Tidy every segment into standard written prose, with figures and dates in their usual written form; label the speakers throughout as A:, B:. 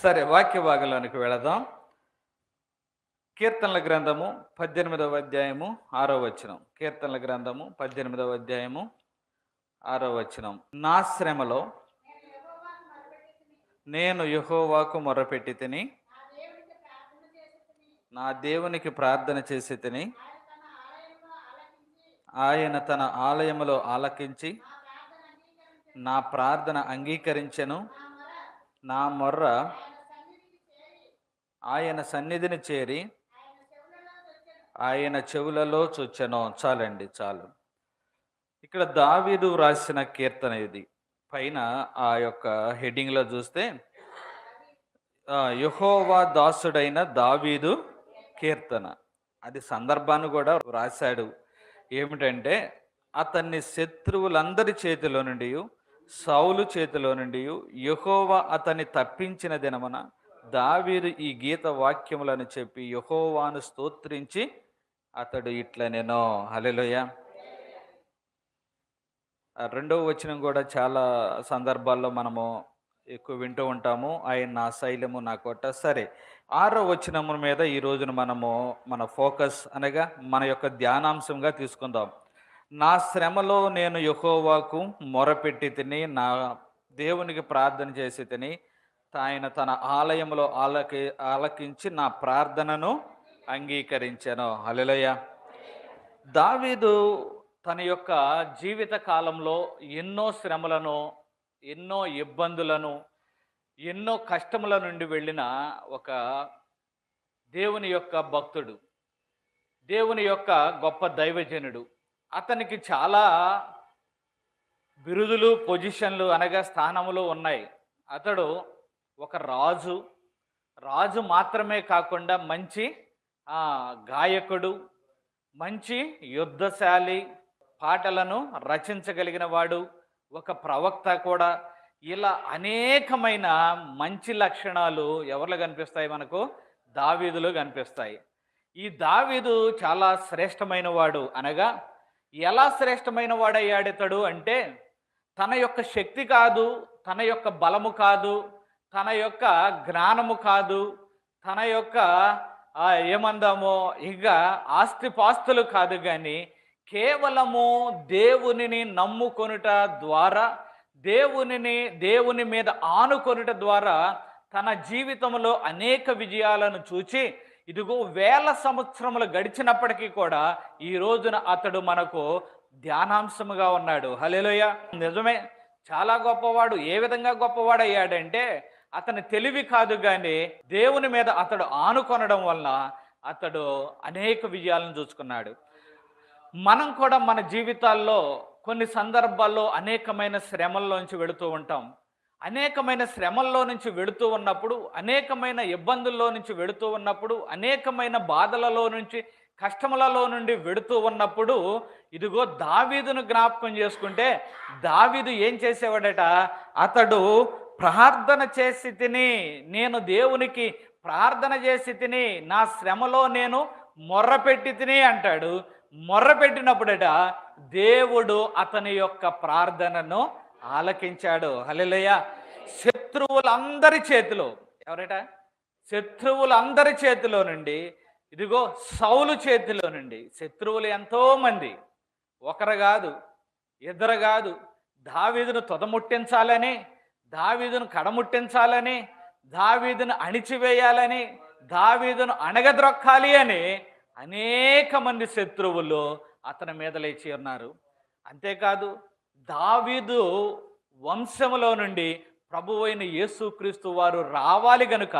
A: సరే, వాక్య భాగంలోనికి వెళదాం. కీర్తనల గ్రంథము 18వ అధ్యాయము 6వ వచనం. కీర్తనల గ్రంథము 18వ అధ్యాయము 6వ వచనం. నా శ్రమలో నేను యెహోవాకు మొర్రపెట్టి తిని, నా దేవునికి ప్రార్థన చేసి తిని, ఆయన తన ఆలయములో ఆలకించి నా ప్రార్థన అంగీకరించెను. నా మొర్ర ఆయన సన్నిధిని చేరి ఆయన చెవులలో చొచ్చెను. చాలండి, చాలు. ఇక్కడ దావీదు వ్రాసిన కీర్తన ఇది. పైన ఆ యొక్క హెడ్డింగ్లో చూస్తే యెహోవా దాసుడైన దావీదు కీర్తన. అది సందర్భాన్ని కూడా వ్రాశాడు. ఏమిటంటే, అతన్ని శత్రువులందరి చేతిలో నుండి, సౌలు చేతిలో నుండి యెహోవా అతన్ని తప్పించిన దినమున దావీదు ఈ గీత వాక్యములను చెప్పి యెహోవాను స్తోత్రించి అతడు ఇట్లా నేను హల్లెలూయా. రెండవ వచనం కూడా చాలా సందర్భాల్లో మనము ఎక్కువ వింటూ ఉంటాము, ఆయన నా శైలము నా కోట. సరే, 6వ వచనము మీద ఈ రోజున మనము మన ఫోకస్ అనగా మన యొక్క ధ్యానాంశంగా తీసుకుందాం. నా శ్రమలో నేను యెహోవాకు మొరపెట్టి తిని, నా దేవునికి ప్రార్థన చేసి తిని, ఆయన తన ఆలయంలో ఆలకించి నా ప్రార్థనను అంగీకరించాను. హల్లెలూయా. దావీదు తన యొక్క జీవిత కాలంలో ఎన్నో శ్రమలను, ఎన్నో ఇబ్బందులను, ఎన్నో కష్టముల నుండి వెళ్ళిన ఒక దేవుని యొక్క భక్తుడు, దేవుని యొక్క గొప్ప దైవజనుడు. అతనికి చాలా బిరుదులు, పొజిషన్లు అనగా స్థానములు ఉన్నాయి. అతడు ఒక రాజు మాత్రమే కాకుండా మంచి గాయకుడు, మంచి యుద్ధశాలి, పాటలను రచించగలిగిన వాడు, ఒక ప్రవక్త కూడా. ఇలా అనేకమైన మంచి లక్షణాలు ఎవరిలో కనిపిస్తాయి? మనకు దావీదులో కనిపిస్తాయి. ఈ దావీదు చాలా శ్రేష్టమైన వాడు. అనగా ఎలా శ్రేష్టమైన వాడయ్యాడితడు అంటే, తన యొక్క శక్తి కాదు, తన యొక్క బలము కాదు, తన యొక్క జ్ఞానము కాదు, తన యొక్క ఏమందామో ఇక ఆస్తిపాస్తులు కాదు, కానీ కేవలము దేవునిని నమ్ముకొనుట ద్వారా, దేవుని మీద ఆనుకొనుట ద్వారా తన జీవితంలో అనేక విజయాలను చూచి, ఇదిగో 1000 సంవత్సరములు గడిచినప్పటికీ కూడా ఈ రోజున అతడు మనకు ధ్యానాంశముగా ఉన్నాడు. హల్లెలూయా. నిజమే, చాలా గొప్పవాడు. ఏ విధంగా గొప్పవాడు అయ్యాడంటే, అతని తెలివి కాదు, కానీ దేవుని మీద అతడు ఆనుకొనడం వలన అతడు అనేక విజయాలను చూసుకున్నాడు. మనం కూడా మన జీవితాల్లో కొన్ని సందర్భాల్లో అనేకమైన శ్రమల్లోంచి వెళుతూ ఉంటాం. అనేకమైన శ్రమల్లో నుంచి వెళుతూ ఉన్నప్పుడు, అనేకమైన ఇబ్బందుల్లో నుంచి వెళుతూ ఉన్నప్పుడు, అనేకమైన బాధలలో నుంచి, కష్టములలో నుండి వెళుతూ ఉన్నప్పుడు, ఇదిగో దావీదును జ్ఞాపకం చేసుకుంటే, దావీదు ఏం చేసేవాడట? అతడు ప్రార్థన చేసి తిని, నేను దేవునికి ప్రార్థన చేసి తిని, నా శ్రమలో నేను మొర్రపెట్టి తిని అంటాడు. మొర్రపెట్టినప్పుడట దేవుడు అతని యొక్క ప్రార్థనను ఆలకించాడు. హల్లెలూయా. శత్రువులందరి చేతిలో, ఎవరట? శత్రువులందరి చేతిలో నుండి, ఇదిగో సౌలు చేతిలో నుండి. శత్రువులు ఎంతోమంది, ఒకరు కాదు, ఇద్దరు కాదు. దావీదును తుదముట్టించాలని, దావీదును కడముట్టించాలని, దావీదును అణిచివేయాలని, దావీదును అణగద్రొక్కాలి అని అనేక మంది శత్రువులు అతని మీద లేచి ఉన్నారు. అంతేకాదు, దావీదు వంశములో నుండి ప్రభువైన యేసుక్రీస్తు వారు రావాలి గనుక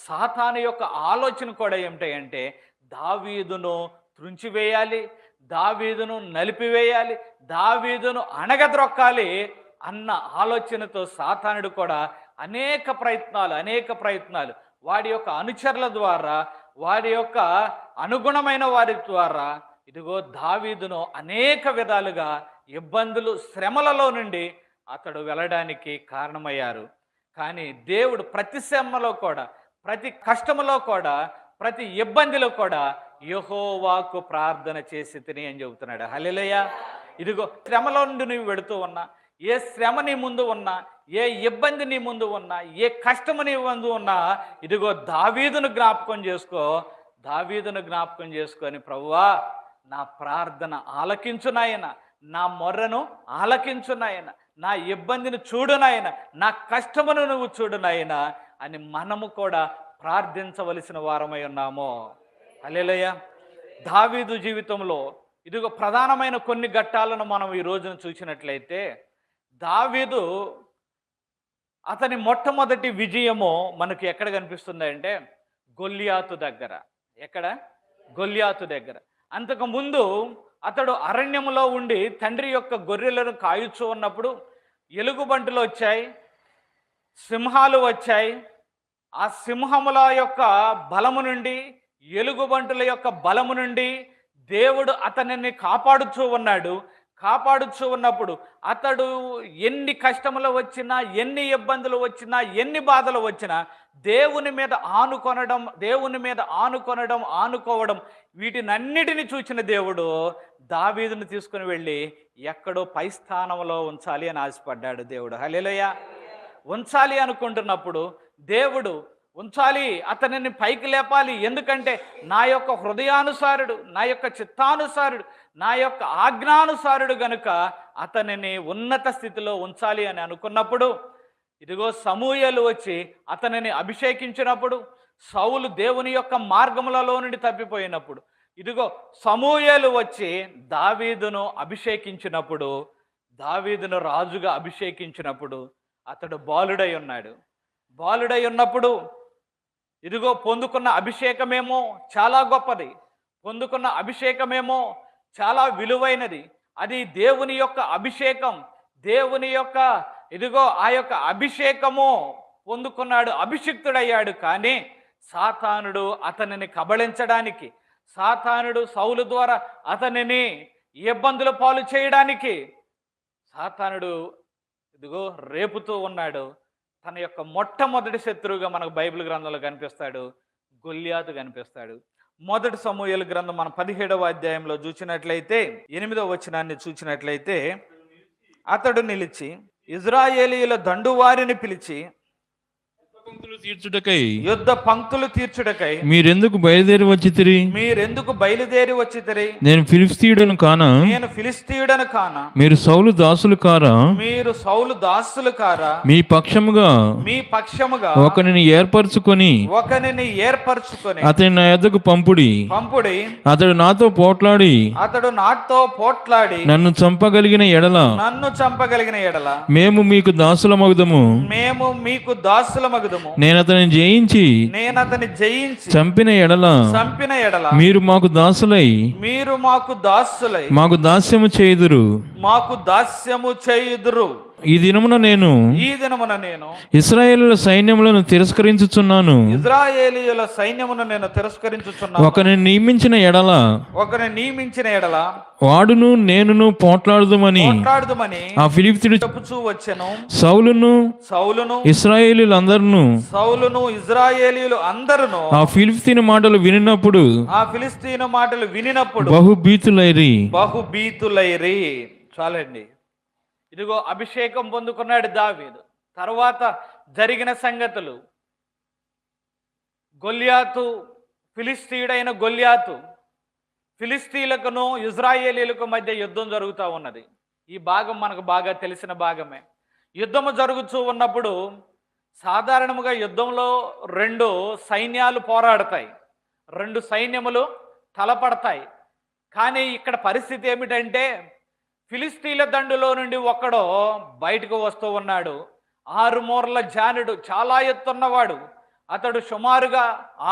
A: సాతాను యొక్క ఆలోచన కూడా ఏమిటంటే, దావీదును త్రుంచివేయాలి, దావీదును నలిపివేయాలి, దావీదును అణగద్రొక్కాలి అన్న ఆలోచనతో సాతానుడు కూడా అనేక ప్రయత్నాలు వాడి యొక్క అనుచరుల ద్వారా, వారి యొక్క అనుగుణమైన వారి ద్వారా, ఇదిగో దావీదును అనేక విధాలుగా ఇబ్బందులు, శ్రమలలో నుండి అతడు వెళ్ళడానికి కారణమయ్యారు. కానీ దేవుడు ప్రతి శ్రమలో కూడా, ప్రతి కష్టములో కూడా, ప్రతి ఇబ్బందిలో కూడా యెహోవాకు ప్రార్థన చేసి తిని అని చెబుతున్నాడు. హల్లెలూయా. ఇదిగో శ్రమలో నుండి నువ్వు వెళుతూ ఉన్నా, ఏ శ్రమ నీ ముందు ఉన్నా, ఏ ఇబ్బంది నీ ముందు ఉన్నా, ఏ కష్టము నీ ముందు ఉన్నా, ఇదిగో దావీదును జ్ఞాపకం చేసుకో. దావీదును జ్ఞాపకం చేసుకొని, ప్రభువా నా ప్రార్థన ఆలకించు నాయన, నా మొర్రను ఆలకించు నాయన, నా ఇబ్బందిని చూడు నాయన, నా కష్టమును నువ్వు చూడు నాయన అని మనము కూడా ప్రార్థించవలసిన వారమై ఉన్నాము. హల్లెలూయా. దావీదు జీవితంలో ఇదిగో ప్రధానమైన కొన్ని ఘట్టాలను మనం ఈ రోజున చూసినట్లయితే, దావీదు అతని మొట్టమొదటి విజయము మనకు ఎక్కడ కనిపిస్తుంది అంటే గొల్లియాతు దగ్గర. ఎక్కడ? గొల్లియాతు దగ్గర. అంతకు ముందు అతడు అరణ్యములో ఉండి తండ్రి యొక్క గొర్రెలను కాయుచూ ఉన్నప్పుడు ఎలుగుబంటులు వచ్చాయి, సింహాలు వచ్చాయి. ఆ సింహముల యొక్క బలము నుండి, ఎలుగుబంటుల యొక్క బలము నుండి దేవుడు అతనిని కాపాడుచూ ఉన్నాడు. కాపాడుచూ ఉన్నప్పుడు అతడు ఎన్ని కష్టములు వచ్చినా, ఎన్ని ఇబ్బందులు వచ్చినా, ఎన్ని బాధలు వచ్చినా దేవుని మీద ఆనుకోవడం వీటినన్నిటిని చూసిన దేవుడు దావీదును తీసుకుని వెళ్ళి ఎక్కడో పై స్థానంలో ఉంచాలి అని ఆశపడ్డాడు దేవుడు. హల్లెలూయా. ఉంచాలి అనుకుంటున్నప్పుడు దేవుడు ఉంచాలి, అతనిని పైకి లేపాలి. ఎందుకంటే నా యొక్క హృదయానుసారుడు, నా యొక్క చిత్తానుసారుడు, నా యొక్క ఆజ్ఞానుసారుడు గనుక అతనిని ఉన్నత స్థితిలో ఉంచాలి అని అనుకున్నప్పుడు, ఇదిగో సమూయేలు వచ్చి అతనిని అభిషేకించినప్పుడు, సౌలు దేవుని యొక్క మార్గములలో నుండి తప్పిపోయినప్పుడు, ఇదిగో సమూయేలు వచ్చి దావీదును అభిషేకించినప్పుడు, దావీదును రాజుగా అభిషేకించినప్పుడు అతడు బాలుడై ఉన్నాడు. బాలుడై ఉన్నప్పుడు ఇదిగో పొందుకున్న అభిషేకమేమో చాలా గొప్పది, పొందుకున్న అభిషేకమేమో చాలా విలువైనది. అది దేవుని యొక్క అభిషేకం. దేవుని యొక్క ఇదిగో ఆ యొక్క అభిషేకము పొందుకున్నాడు, అభిషిక్తుడయ్యాడు. కానీ సాతానుడు అతనిని కబళించడానికి, సాతానుడు సౌలు ద్వారా అతనిని ఇబ్బందుల పాలు చేయడానికి సాతానుడు ఇదిగో రేపుతూ ఉన్నాడు. తన యొక్క మొట్టమొదటి శత్రువుగా మనకు బైబిల్ గ్రంథంలో కనిపిస్తాడు, గొల్లియాతు కనిపిస్తాడు. మొదటి సమూయేలు గ్రంథం మనం 17వ అధ్యాయంలో చూసినట్లయితే 8వ వచనాన్ని చూసినట్లయితే, అతడు నిలిచి ఇజ్రాయేలీయుల దండువారిని పిలిచి యుద్ధ పంక్తులు తీర్చుటకై
B: మీరెందుకు బయలుదేరి వచ్చితిరి? నేను ఫిలిష్తీయుడను కానా? మీరు సౌలు దాసులు కారా? మీ పక్షముగా ఒకనిని ఏర్పరచుకొని అతని నా యొద్దకు పంపుడి. అతడు నాతో పోట్లాడి నన్ను చంపగలిగిన ఎడల మేము మీకు దాసులమగుదము. నేను అతని జయించి చంపిన ఎడల మీరు మాకు దాసులై మాకు దాస్యము చేయుదురు. ఈ దినమున నేను ఇశ్రాయేలీయుల సైన్యములను తిరస్కరించుచున్నాను. ఒకరిని నియమించిన ఎడల వాడును నేనును పోట్లాడుదుమని ఆ ఫిలిష్తీయుడు చెప్పుచూ వచ్చెను. సౌలును ఇశ్రాయేలీయులందరూ ఆ ఫిలిష్తీయుని మాటలు వినినప్పుడు బహుభీతులైరి.
A: చాలండి. ఇదిగో అభిషేకం పొందుకున్నాడు దావీదు. తర్వాత జరిగిన సంగతులు, గొల్లియాతు, ఫిలిష్తీయుడైన గొల్లియాతు, ఫిలిష్తీయులకును ఇజ్రాయేలీయులకు మధ్య యుద్ధం జరుగుతూ ఉన్నది. ఈ భాగం మనకు బాగా తెలిసిన భాగమే. యుద్ధము జరుగుతూ ఉన్నప్పుడు సాధారణముగా యుద్ధంలో 2 సైన్యాలు పోరాడతాయి, 2 సైన్యములు తలపడతాయి. కానీ ఇక్కడ పరిస్థితి ఏమిటంటే ఫిలిష్తీయుల దండులో నుండి ఒకడు బయటకు వస్తూ ఉన్నాడు. 6 మూరల జానుడు, చాలా ఎత్తున్నవాడు. అతడు సుమారుగా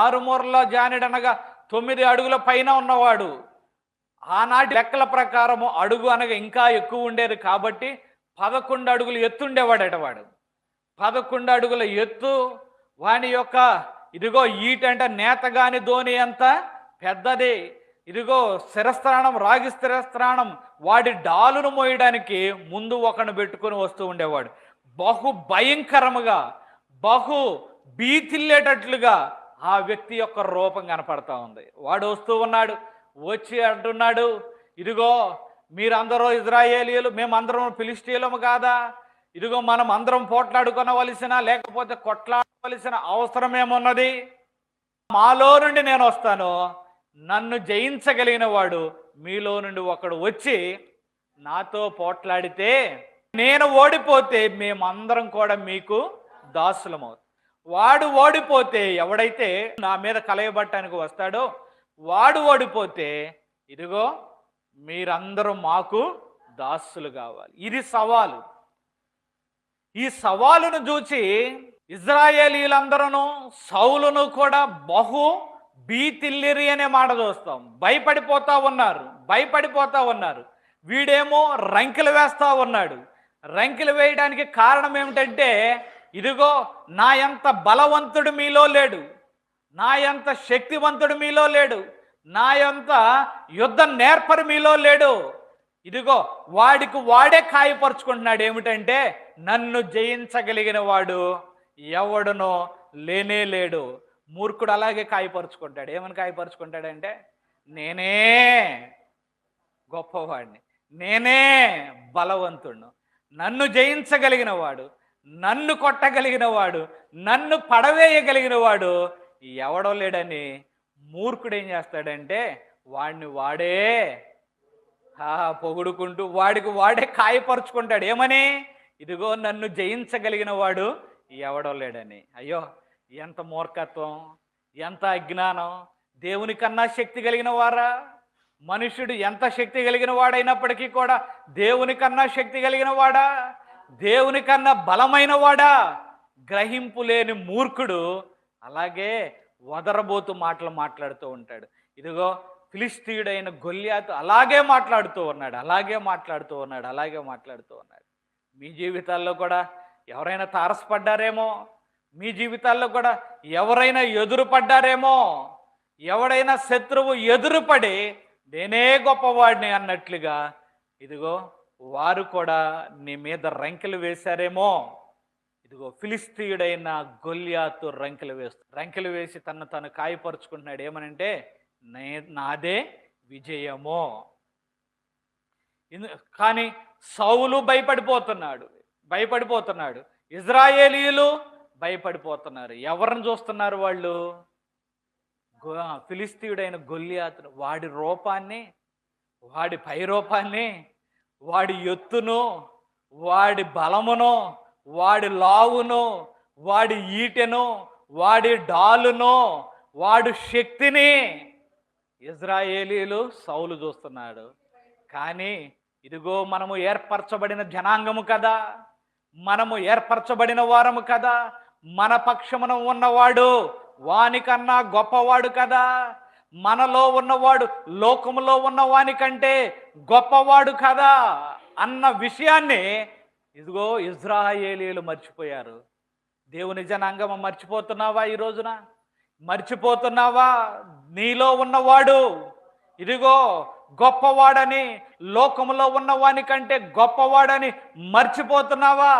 A: 6 మూరల జానుడు అనగా 9 అడుగుల పైన ఉన్నవాడు. ఆనాటి లెక్కల ప్రకారము అడుగు అనగా ఇంకా ఎక్కువ ఉండేది కాబట్టి 11 అడుగులు ఎత్తుండేవాడట వాడు. 11 అడుగుల ఎత్తు. వాని యొక్క ఇదిగో ఈటంట నేతగాని ధోని అంత పెద్దది. ఇదిగో శిరస్త్రాణం, రాగి శిరస్త్రాణం, వాడి డాలును మోయడానికి ముందు ఒకను పెట్టుకుని వస్తూ ఉండేవాడు. బహు భయంకరముగా, బహు భీతిల్లేటట్లుగా ఆ వ్యక్తి యొక్క రూపం కనపడతా ఉంది. వాడు వస్తూ ఉన్నాడు, వచ్చి అంటున్నాడు, ఇదిగో మీరందరూ ఇజ్రాయేలీయులు, మేమందరం ఫిలిష్తీయులము కాదా? ఇదిగో మనం అందరం పోట్లాడుకొనవలసిన లేకపోతే కొట్లాడవలసిన అవసరం ఏమున్నది? మాలో నుండి నేను వస్తాను, నన్ను జయించగలిగిన వాడు మీలో నుండి ఒకడు వచ్చి నాతో పోట్లాడితే, నేను ఓడిపోతే మేమందరం కూడా మీకు దాసులమవుతాం. వాడు ఓడిపోతే, ఎవడైతే నా మీద కలయబట్టడానికి వస్తాడో వాడు ఓడిపోతే, ఇదిగో మీరందరూ మాకు దాసులు కావాలి. ఇది సవాలు. ఈ సవాలును చూచి ఇజ్రాయేలీలందరూ సౌలును కూడా బహు భీతిల్లిరి అనే మాట చూస్తాం. భయపడిపోతా ఉన్నారు. వీడేమో రంకెలు వేస్తా ఉన్నాడు. రంకెలు వేయడానికి కారణం ఏమిటంటే, ఇదిగో నా ఎంత బలవంతుడు మీలో లేడు, నా ఎంత శక్తివంతుడు మీలో లేడు, నా ఎంత యుద్ధ నేర్పరి మీలో లేడు. ఇదిగో వాడికి వాడే కాయపరుచుకుంటున్నాడు. ఏమిటంటే, నన్ను జయించగలిగిన వాడు ఎవడునో లేనే లేడు. మూర్ఖుడు అలాగే కాయపరుచుకుంటాడు. ఏమని కాయపరుచుకుంటాడంటే, నేనే గొప్పవాడిని, నేనే బలవంతుడు, నన్ను జయించగలిగిన వాడు, నన్ను కొట్టగలిగిన వాడు, నన్ను పడవేయగలిగిన వాడు ఎవడో లేడని మూర్ఖుడు ఏం చేస్తాడంటే, వాడిని వాడే పొగుడుకుంటూ వాడికి వాడే కాయపరుచుకుంటాడు. ఏమని? ఇదిగో నన్ను జయించగలిగిన వాడు ఎవడో లేడని. అయ్యో, ఎంత మూర్ఖత్వం, ఎంత అజ్ఞానం! దేవుని కన్నా శక్తి కలిగిన వారా? మనుష్యుడు ఎంత శక్తి కలిగిన వాడైనప్పటికీ కూడా దేవుని కన్నా శక్తి కలిగిన వాడా? దేవుని కన్నా బలమైన వాడా? గ్రహింపు లేని మూర్ఖుడు అలాగే వదరబోతు మాటలు మాట్లాడుతూ ఉంటాడు. ఇదిగో ఫిలిష్తీయుడైన గొల్యాతు అలాగే మాట్లాడుతూ ఉన్నాడు. మీ జీవితాల్లో కూడా ఎవరైనా తారసపడ్డారేమో, మీ జీవితాల్లో కూడా ఎవరైనా ఎదురుపడ్డారేమో. ఎవడైనా శత్రువు ఎదురుపడి నేనే గొప్పవాడిని అన్నట్లుగా, ఇదిగో వారు కూడా నీ మీద రంకెలు వేశారేమో. ఇదిగో ఫిలిష్తీయుడైన గొల్యాతు రంకెలు వేసి తను కాయపరుచుకుంటున్నాడు. ఏమనంటే, నాదే విజయము. కానీ సౌలు భయపడిపోతున్నాడు. ఇజ్రాయేలీయులు భయపడిపోతున్నారు. ఎవరిని చూస్తున్నారు వాళ్ళు? ఫిలిష్తీయుడైన గొల్యాతును, వాడి రూపాన్ని, వాడి పైరూపాన్ని, వాడి ఎత్తును, వాడి బలమును, వాడి లావును, వాడి ఈటెను, వాడి డాలును, వాడి శక్తిని ఇజ్రాయేలీలు సౌలు చూస్తున్నాడు. కానీ ఇదిగో మనము ఏర్పరచబడిన జనాంగము కదా, మనము ఏర్పరచబడిన వారము కదా, మన పక్షమున ఉన్నవాడు వానికన్నా గొప్పవాడు కదా, మనలో ఉన్నవాడు లోకములో ఉన్నవాని కంటే గొప్పవాడు కదా అన్న విషయాన్ని ఇదిగో ఇజ్రాయేలీలు మర్చిపోయారు. దేవుని జనాంగం మర్చిపోతున్నావా? ఈ రోజున మర్చిపోతున్నావా? నీలో ఉన్నవాడు ఇదిగో గొప్పవాడని, లోకములో ఉన్నవాని కంటే గొప్పవాడని మర్చిపోతున్నావా?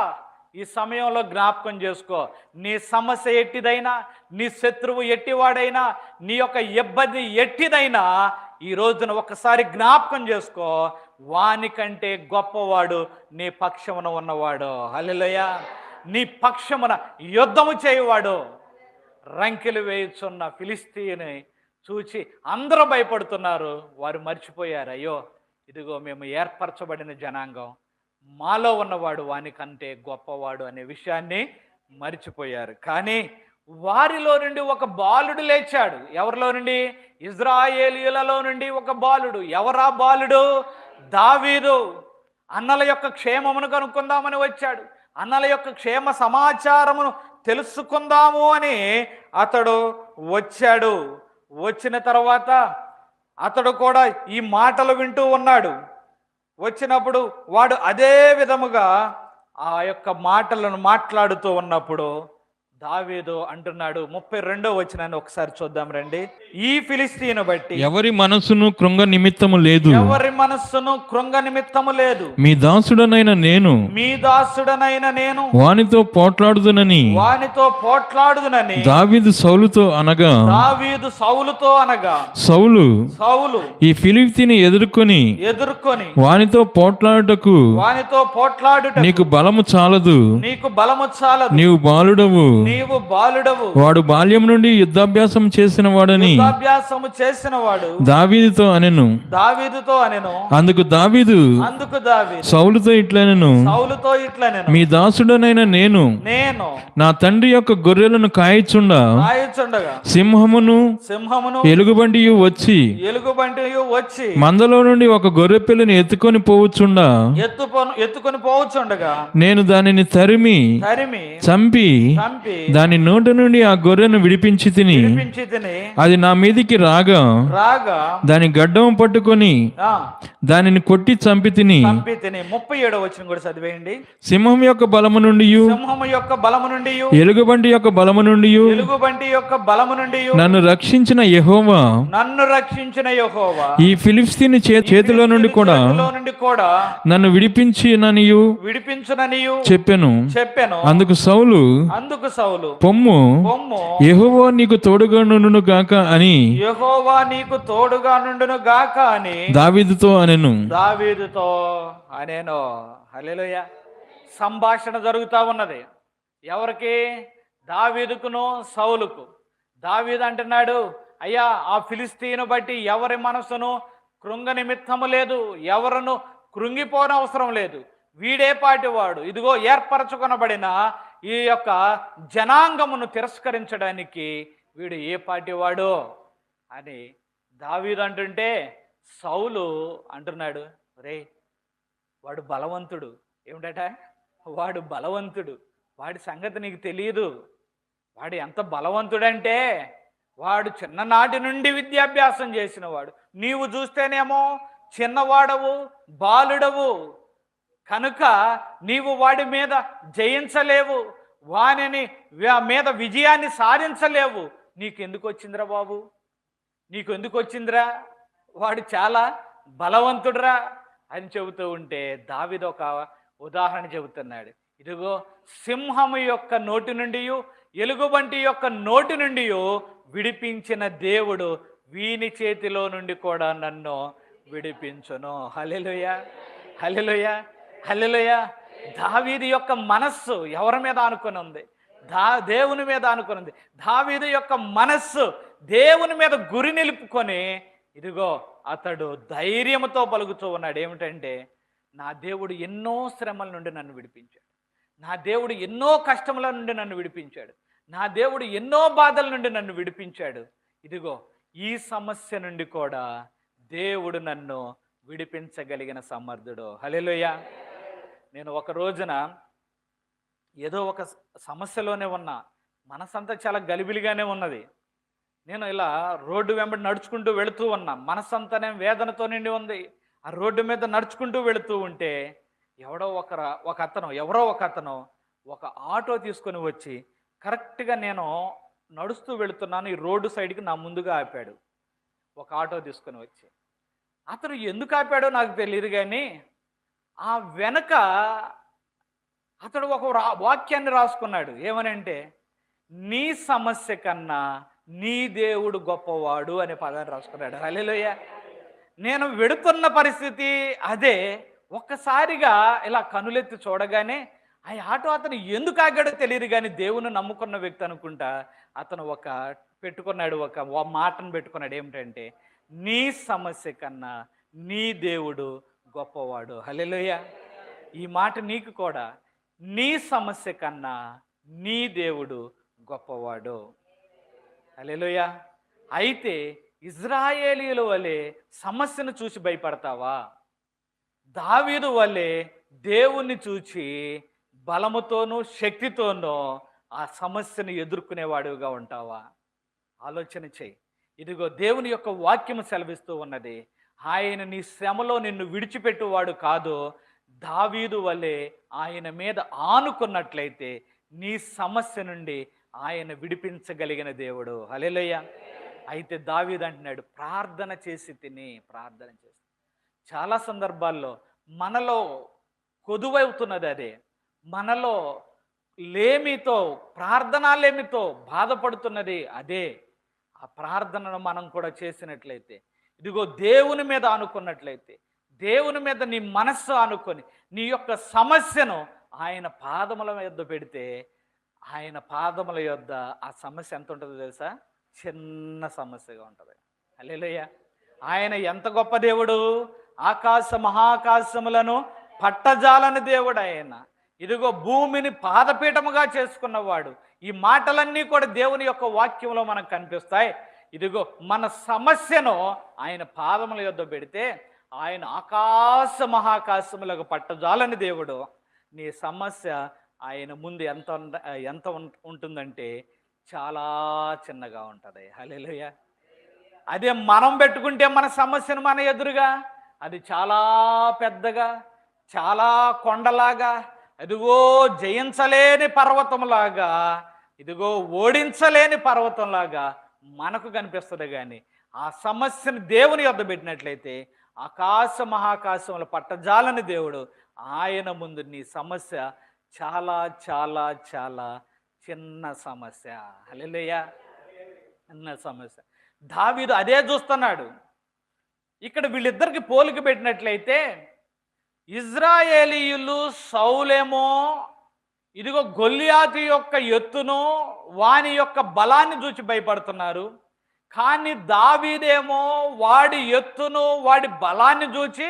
A: ఈ సమయంలో జ్ఞాపకం చేసుకో. నీ సమస్య ఎట్టిదైనా, నీ శత్రువు ఎట్టివాడైనా, నీ యొక్క ఇబ్బంది ఎట్టిదైనా ఈ రోజున ఒకసారి జ్ఞాపకం చేసుకో. వానికంటే గొప్పవాడు నీ పక్షమున ఉన్నవాడు. హల్లెలూయా! నీ పక్షమున యుద్ధము చేయువాడు. రంకెలు వేయుచున్న ఫిలిష్తీయుని చూచి అందరూ భయపడుతున్నారు. వారు మర్చిపోయారు, అయ్యో ఇదిగో మేము ఏర్పరచబడిన జనాంగం, మాలో ఉన్నవాడు వానికంటే గొప్పవాడు అనే విషయాన్ని మర్చిపోయారు. కానీ వారిలో నుండి ఒక బాలుడు లేచాడు. ఎవరిలో నుండి? ఇజ్రాయేలీయులలో నుండి ఒక బాలుడు. ఎవరా బాలుడు? దావీదు. అన్నల యొక్క క్షేమమును కనుక్కుందామని వచ్చాడు. అన్నల యొక్క క్షేమ సమాచారమును తెలుసుకుందాము అని అతడు వచ్చాడు. వచ్చిన తర్వాత అతడు కూడా ఈ మాటలు వింటూ ఉన్నాడు. వచ్చినప్పుడు వాడు అదే విధముగా ఆ యొక్క మాటలను మాట్లాడుతూ ఉన్నప్పుడు దావీదు అంటున్నాడు 32వ వచనాన్ని ఒకసారి చూద్దాం రండి. ఈ ఫిలిస్తీను బట్టి
B: ఎవరి మనసును కృంగ నిమిత్తము లేదు,
A: ఎవరి మనస్సును కృంగ నిమిత్తము లేదు,
B: మీ దాసుడనైన నేను
A: మీ దాసుడనైన నేను
B: వానితో పోట్లాడుదునని
A: వానితో పోట్లాడుదునని
B: దావీదు సౌలుతో అనగా,
A: దావీదు సౌలుతో అనగా,
B: సౌలు
A: సౌలు
B: ఈ ఫిలిష్తీని ఎదుర్కొని వానితో పోట్లాడుటకు
A: వానితో పోట్లాడుట
B: నీకు బలము చాలదు,
A: నీకు బలము చాలదు,
B: నీవు బాలుడవు,
A: నీవు బాలుడవు,
B: వాడు బాల్యం నుండి యుద్ధాభ్యాసం చేసిన వాడని
A: యుద్ధాభ్యాసము చేసిన వాడు
B: దావీదుతో అనెను.
A: దావీదుతో అనెను.
B: అందుకు దావీదు సౌలుతో ఇట్లనెను,
A: సౌలుతో ఇట్లనెను,
B: మీ దాసుడనైన నేను నా తండ్రి యొక్క గొర్రెలను కాయచుండగా సింహమును ఎలుగుబంటియు వచ్చి మందలో నుండి ఒక గొర్రె పిల్లని ఎత్తుకొని పోవచ్చుండగా నేను దానిని తరిమి చంపి దాని నోట నుండి ఆ గొర్రెను విడిపించి తిని అది నా మీదికి రాగా దాని గడ్డం పట్టుకొని దానిని కొట్టి చంపి తిని.
A: 37వ వచనం కూడా చదివేయండి.
B: సింహం యొక్క బలము నుండి ఎలుగుబంటి యొక్క బలము నుండి నన్ను రక్షించిన యెహోవా ఈ ఫిలిష్తీని చేతిలో నుండి కూడా నన్ను విడిపించుననియు చెప్పెను. అందుకు సౌలు పొమ్ము యెహోవా నీకు తోడుగా నుండును గాక అని దావీదుతో అనెను.
A: హల్లెలూయా. సంభాషణ జరుగుతా ఉన్నది. ఎవరికి? దావీదుకును సౌలుకు. దావీదు అంటున్నాడు, అయ్యా ఆ ఫిలిస్తీను బట్టి ఎవరి మనసును కృంగ నిమిత్తము లేదు, ఎవరును కృంగిపోనవసరం లేదు, వీడే పాటివాడు, ఇదిగో ఏర్పరచుకొనబడిన ఈ యొక్క జనాంగమును తిరస్కరించడానికి వీడు ఏ పాటివాడు అని దావీదు అంటుంటే సౌలు అంటున్నాడు, రే వాడు బలవంతుడు. ఏమిటట? వాడు బలవంతుడు, వాడి సంగతి నీకు తెలియదు. వాడు ఎంత బలవంతుడంటే వాడు చిన్ననాటి నుండి విద్యాభ్యాసం చేసిన వాడు. నీవు చూస్తేనేమో చిన్నవాడవు, బాలుడవు కనుక నీవు వాడి మీద జయించలేవు, వానిని మీద విజయాన్ని సాధించలేవు. నీకెందుకు వచ్చిందిరా బాబు, నీకు ఎందుకు వచ్చిందిరా, వాడు చాలా బలవంతుడురా అని చెబుతూ ఉంటే దావీదు ఒక ఉదాహరణ చెబుతున్నాడు. ఇదిగో సింహము యొక్క నోటి నుండి ఎలుగుబంటి యొక్క నోటి నుండి విడిపించిన దేవుడు వీని చేతిలో నుండి కూడా నన్ను విడిపించును. హల్లెలూయా, హల్లెలూయా, హల్లెలూయా. దావీదు యొక్క మనస్సు ఎవరి మీద ఆనుకొని ఉంది? దేవుని మీద ఆనుకొని ఉంది. దావీదు యొక్క మనస్సు దేవుని మీద గురి నిలుపుకొని ఇదిగో అతడు ధైర్యంతో పలుకుతూ ఉన్నాడు. ఏమిటంటే, నా దేవుడు ఎన్నో శ్రమల నుండి నన్ను విడిపించాడు, నా దేవుడు ఎన్నో కష్టముల నుండి నన్ను విడిపించాడు, నా దేవుడు ఎన్నో బాధల నుండి నన్ను విడిపించాడు. ఇదిగో ఈ సమస్య నుండి కూడా దేవుడు నన్ను విడిపించగలిగిన సమర్థుడు. హల్లెలూయా. నేను ఒక రోజున ఏదో ఒక సమస్యలోనే ఉన్నా, మనసంతా చాలా గలిబిలిగానే ఉన్నది. నేను ఇలా రోడ్డు వెంబడి నడుచుకుంటూ వెళుతూ ఉన్నా, మనసంతానే వేదనతో నిండి ఉంది. ఆ రోడ్డు మీద నడుచుకుంటూ వెళుతూ ఉంటే ఎవరో ఒక అతను ఒక ఆటో తీసుకొని వచ్చి కరెక్ట్గా నేను నడుస్తూ వెళుతున్నాను, ఈ రోడ్డు సైడ్కి నా ముందుగా ఆపాడు. ఒక ఆటో తీసుకొని వచ్చి అతను ఎందుకు ఆపాడో నాకు తెలియదు, కానీ ఆ వెనక అతడు ఒక వాక్యాన్ని రాసుకున్నాడు. ఏమనంటే, నీ సమస్య కన్నా నీ దేవుడు గొప్పవాడు అనే పదాన్ని రాసుకున్నాడు. హల్లెలూయా. నేను వెడుతున్న పరిస్థితి అదే. ఒక్కసారిగా ఇలా కనులెత్తి చూడగానే ఆ ఆటో అతను ఎందుకు ఆగాడో తెలియదు, కానీ దేవుని నమ్ముకున్న వ్యక్తి అనుకుంటా అతను ఒక మాటను పెట్టుకున్నాడు. ఏమిటంటే, నీ సమస్య కన్నా నీ దేవుడు గొప్పవాడు. హల్లెలూయా. ఈ మాట నీకు కూడా, నీ సమస్య కన్నా నీ దేవుడు గొప్పవాడు. హల్లెలూయా. అయితే ఇజ్రాయేలీయుల వలె సమస్యను చూసి భయపడతావా? దావీదు వలె దేవుణ్ణి చూచి బలముతోనూ శక్తితోనూ ఆ సమస్యను ఎదుర్కొనేవాడుగా ఉంటావా? ఆలోచన చెయ్యి. ఇదిగో దేవుని యొక్క వాక్యము సెలవిస్తూ ఉన్నది, ఆయన నీ శ్రమలో నిన్ను విడిచిపెట్టువాడు కాదు. దావీదు వలె ఆయన మీద ఆనుకున్నట్లయితే నీ సమస్య నుండి ఆయన విడిపించగలిగిన దేవుడు. హల్లెలూయా. అయితే దావీదు అంటున్నాడు, ప్రార్థన చేసి తిని, ప్రార్థన చేసి. చాలా సందర్భాల్లో మనలో కొదువవుతున్నది అదే. మనలో లేమితో, ప్రార్థనాలేమితో బాధపడుతున్నది అదే. ఆ ప్రార్థనను మనం కూడా చేసినట్లయితే, ఇదిగో దేవుని మీద అనుకున్నట్లయితే, దేవుని మీద నీ మనస్సు అనుకొని నీ యొక్క సమస్యను ఆయన పాదముల యొద్ద పెడితే, ఆయన పాదముల యొద్ద ఆ సమస్య ఎంత ఉంటుందో తెలుసా? చిన్న సమస్యగా ఉంటుంది. హల్లెలూయా. ఆయన ఎంత గొప్ప దేవుడు! ఆకాశ మహాకాశములను పట్టజాలని దేవుడు ఆయన. ఇదిగో భూమిని పాదపీఠముగా చేసుకున్నవాడు. ఈ మాటలన్నీ కూడా దేవుని యొక్క వాక్యంలో మనకు కనిపిస్తాయి. ఇదిగో మన సమస్యను ఆయన పాదముల యొద్ద పెడితే, ఆయన ఆకాశ మహాకాశములకు పట్టజాలని దేవుడు. నీ సమస్య ఆయన ముందు ఎంత ఉంటుందంటే చాలా చిన్నగా ఉంటుంది. హల్లెలూయా. అదే మనం పెట్టుకుంటే మన సమస్యను మన ఎదురుగా, అది చాలా పెద్దగా, చాలా కొండలాగా, ఇదిగో జయించలేని పర్వతంలాగా, ఇదిగో ఓడించలేని పర్వతంలాగా మనకు కనిపిస్తుంది. కానీ ఆ సమస్యను దేవుని యొద్ద పెట్టినట్లయితే, ఆకాశ మహాకాశముల పట్టజాలని దేవుడు, ఆయన ముందు నీ సమస్య చాలా చాలా చాలా చిన్న సమస్య. హల్లెలూయా. చిన్న సమస్య. దావీదు అదే చూస్తున్నాడు. ఇక్కడ వీళ్ళిద్దరికి పోలిక పెట్టినట్లయితే, ఇజ్రాయేలీయులు సౌలేమో ఇదిగో గొల్లియాతు యొక్క ఎత్తును, వాని యొక్క బలాన్ని చూసి భయపడుతున్నారు. కానీ దావీదేమో వాడి ఎత్తును, వాడి బలాన్ని చూచి,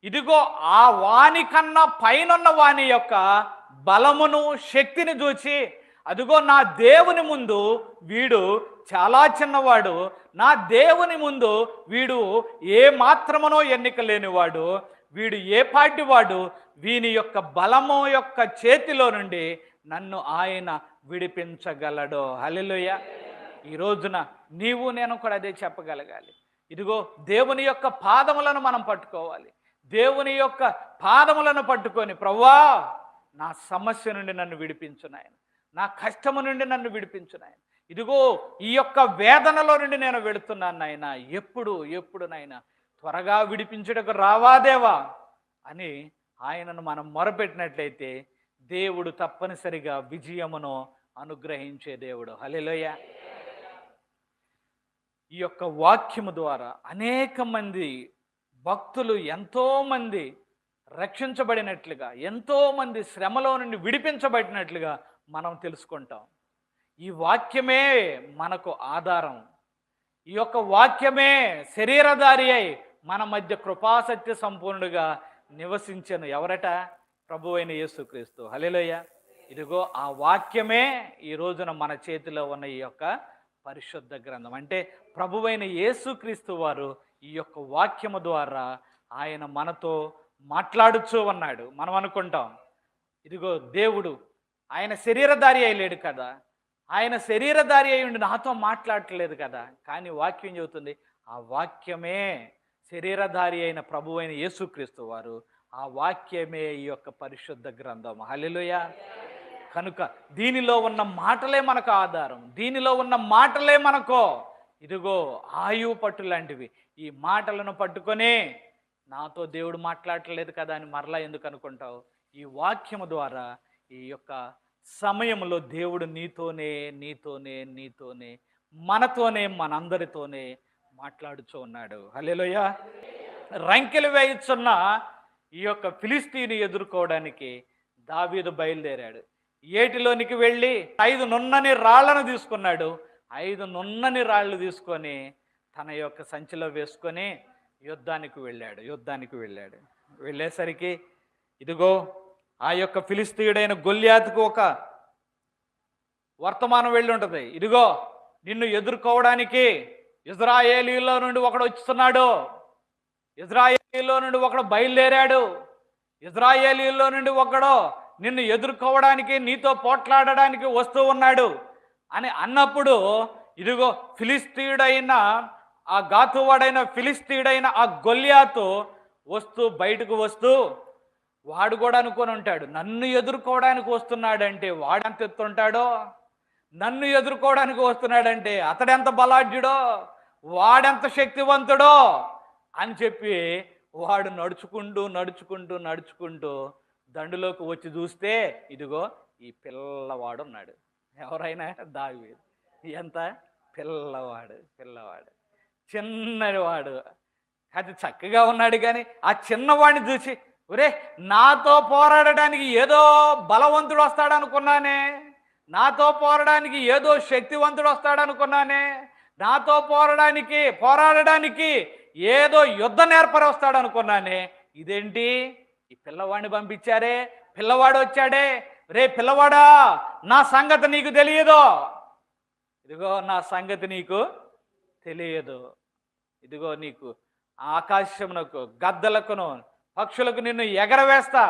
A: ఇదిగో ఆ వాని కన్నా పైనున్న వాని యొక్క బలమును, శక్తిని చూచి, అదిగో నా దేవుని ముందు వీడు చాలా చిన్నవాడు, నా దేవుని ముందు వీడు ఏ మాత్రమునో ఎన్నిక లేనివాడు, వీడు ఏ పాటివాడు, వీని యొక్క బలము యొక్క చేతిలో నుండి నన్ను ఆయన విడిపించగలడు. హల్లెలూయా. ఈ రోజున నీవు నేను కూడా అదే చెప్పగలగాలి. ఇదిగో దేవుని యొక్క పాదములను మనం పట్టుకోవాలి. దేవుని యొక్క పాదములను పట్టుకొని, ప్రభువా నా సమస్య నుండి నన్ను విడిపించు నాయన, నా కష్టము నుండి నన్ను విడిపించు నాయన, ఇదిగో ఈ యొక్క వేదనలో నుండి నేను వెళుతున్నాను నాయన, ఎప్పుడు నాయన త్వరగా విడిపించుటకు రావాదేవా అని ఆయనను మనం మొరపెట్టినట్లయితే, దేవుడు తప్పనిసరిగా విజయమును అనుగ్రహించే దేవుడు. హల్లెలూయా. ఈ యొక్క వాక్యము ద్వారా అనేక మంది భక్తులు, ఎంతోమంది రక్షించబడినట్లుగా, ఎంతోమంది శ్రమలో నుండి విడిపించబడినట్లుగా మనం తెలుసుకుంటాం. ఈ వాక్యమే మనకు ఆధారం. ఈ యొక్క వాక్యమే శరీరధారి అయి మన మధ్య కృపాసత్య సంపూర్ణుడుగా నివసించను. ఎవరట? ప్రభువైన యేసుక్రీస్తు. హల్లెలూయా. ఇదిగో ఆ వాక్యమే ఈ రోజున మన చేతిలో ఉన్న ఈ యొక్క పరిశుద్ధ గ్రంథం. అంటే ప్రభువైన యేసుక్రీస్తు వారు ఈ యొక్క వాక్యము ద్వారా ఆయన మనతో మాట్లాడుచూ ఉన్నాడు. మనం అనుకుంటాం, ఇదిగో దేవుడు ఆయన శరీరధారి అయి లేడు కదా, ఆయన శరీరధారి అయి ఉండి నాతో మాట్లాడట్లేదు కదా. కానీ వాక్యం చెబుతుంది, ఆ వాక్యమే శరీరధారి అయిన ప్రభువైన యేసుక్రీస్తు వారు, ఆ వాక్యమే ఈ యొక్క పరిశుద్ధ గ్రంథం. హల్లెలూయా. కనుక దీనిలో ఉన్న మాటలే మనకు ఆధారం, దీనిలో ఉన్న మాటలే మనకు ఇదిగో ఆయువు పట్టు లాంటివి. ఈ మాటలను పట్టుకొని నాతో దేవుడు మాట్లాడట్లేదు కదా అని మరలా ఎందుకు అనుకుంటావు? ఈ వాక్యము ద్వారా ఈ యొక్క సమయంలో దేవుడు నీతోనే మనతోనే మనందరితోనే మాట్లాడుచూ ఉన్నాడు. హల్లెలూయా. రంకెలు వేయుచున్న ఈ యొక్క ఫిలిస్తీని ఎదుర్కోవడానికి దావీదు బయలుదేరాడు. ఏటిలోనికి వెళ్ళి 5 నున్నని రాళ్లను తీసుకున్నాడు. 5 నున్నని రాళ్ళు తీసుకొని తన యొక్క సంచిలో వేసుకొని యుద్ధానికి వెళ్ళాడు. వెళ్ళేసరికి ఇదిగో ఆ యొక్క ఫిలిస్తీయుడైన గొల్లియాతుకు ఒక వర్తమానం వెళ్ళి ఉంటుంది. ఇదిగో నిన్ను ఎదుర్కోవడానికి ఇజ్రాయేలీలో నుండి ఒకడు వస్తున్నాడు, ఇజ్రాయేలీలో నుండి ఒకడు బయలుదేరాడు, ఇజ్రాయేలీలో నుండి ఒకడు నిన్ను ఎదుర్కోవడానికి, నీతో పోట్లాడడానికి వస్తూ ఉన్నాడు అని అన్నప్పుడు, ఇదిగో ఫిలిస్తీయుడైన ఆ గాతువాడైన ఫిలిస్తీయుడైన ఆ గొల్లియాతు బయటకు వస్తూ వాడు కూడా అనుకొని ఉంటాడు, నన్ను ఎదుర్కోవడానికి వస్తున్నాడంటే వాడంత ఎత్తుంటాడో, నన్ను ఎదుర్కోవడానికి వస్తున్నాడంటే అతడెంత బలాఢ్యుడో, వాడెంత శక్తివంతుడో అని చెప్పి వాడు నడుచుకుంటూ దండులోకి వచ్చి చూస్తే ఇదిగో ఈ పిల్లవాడు ఉన్నాడు. ఎవరైనా దావీదు ఎంత పిల్లవాడు చిన్నవాడు, అది చక్కగా ఉన్నాడు. కానీ ఆ చిన్నవాడిని చూసి ఒరే నాతో పోరాడడానికి ఏదో బలవంతుడు వస్తాడనుకున్నానే, నాతో పోరాడడానికి ఏదో శక్తివంతుడు వస్తాడనుకున్నానే, నాతో పోరాడడానికి ఏదో యుద్ధ నేర్పరి వస్తాడనుకున్నానే, ఇదేంటి ఈ పిల్లవాడిని పంపించారే, పిల్లవాడు వచ్చాడే. రే పిల్లవాడా, నా సంగతి నీకు తెలియదు, ఇదిగో నా సంగతి నీకు తెలియదు, ఇదిగో నీకు ఆకాశమునకు గద్దలకును పక్షులకు నిన్ను ఎగరవేస్తా,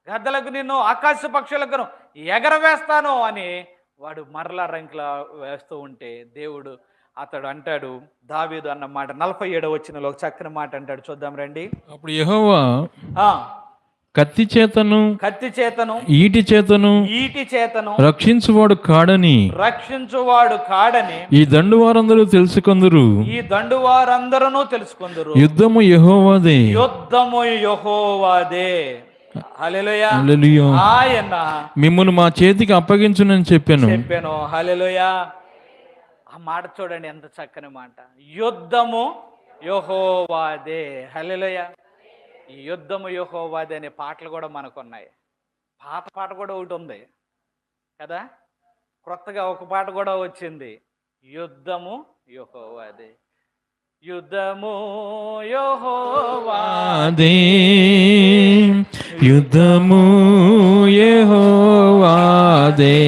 A: గద్దలకు నిన్ను ఆకాశ పక్షులకును ఎగరవేస్తాను అని వాడు మరలా రంకులా వేస్తూ ఉంటే దేవుడు అతడు అంటాడు, దావీదు అన్న మాట 47వ వచనంలో ఒక చక్కని మాట అంటాడు, చూద్దాం రండి.
B: అప్పుడు యెహోవా కత్తి చేతను ఈటి చేతను రక్షించువాడు కాడని ఈ దండు వారందరూ తెలుసుకొందురు, యుద్ధము యెహోవాదే.
A: హల్లెలూయా. ఆయన
B: మిమ్మును మా చేతికి అప్పగించునని చెప్పాను.
A: హల్లెలూయా. ఆ మాట చూడండి, ఎంత చక్కని మాట. యుద్ధము యెహోవాదే. హల్లెలూయా. ఈ యుద్ధము యెహోవాదే అనే పాటలు కూడా మనకు ఉన్నాయి. పాత పాట కూడా ఒకటి ఉంది కదా, క్రొత్తగా ఒక పాట కూడా వచ్చింది, యుద్ధము యెహోవాదే, యుద్ధము యెహోవాదే,
B: యుద్ధము యెహోవాదే,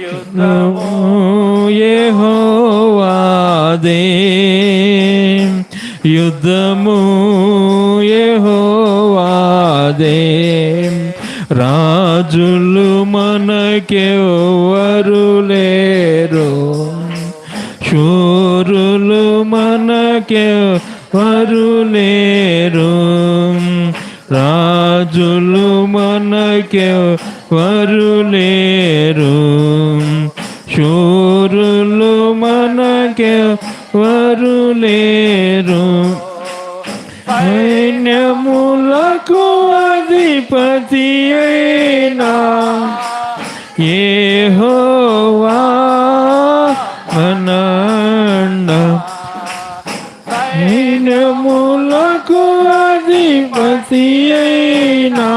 B: యుద్ధము యెహోవాదే, యుద్ధము యెహోవాదే. రాజులు మనకెవ్వరు లేరు, శూరులు మనకెవ్వరు లేరు, రాజులు మనకెవ్వరు లేరు, శూరులు మనకెవ్వరు లేరు. సైన్యములకు అధిపతి అయినా యెహోవా మనండ, సైన్యములకు అధిపతి అయినా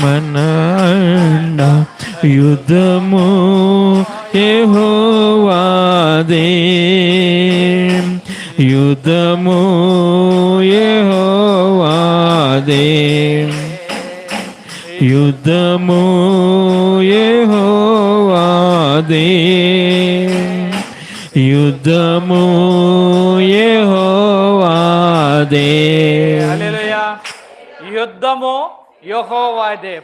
B: మనండ, యుద్ధము యెహోవాదే, యుద్ధము యెహోవాదే, యుద్ధము యెహోవాదే, యుద్ధము యెహోవాదే.
A: హల్లెలూయా. యుద్ధము యెహోవాదే.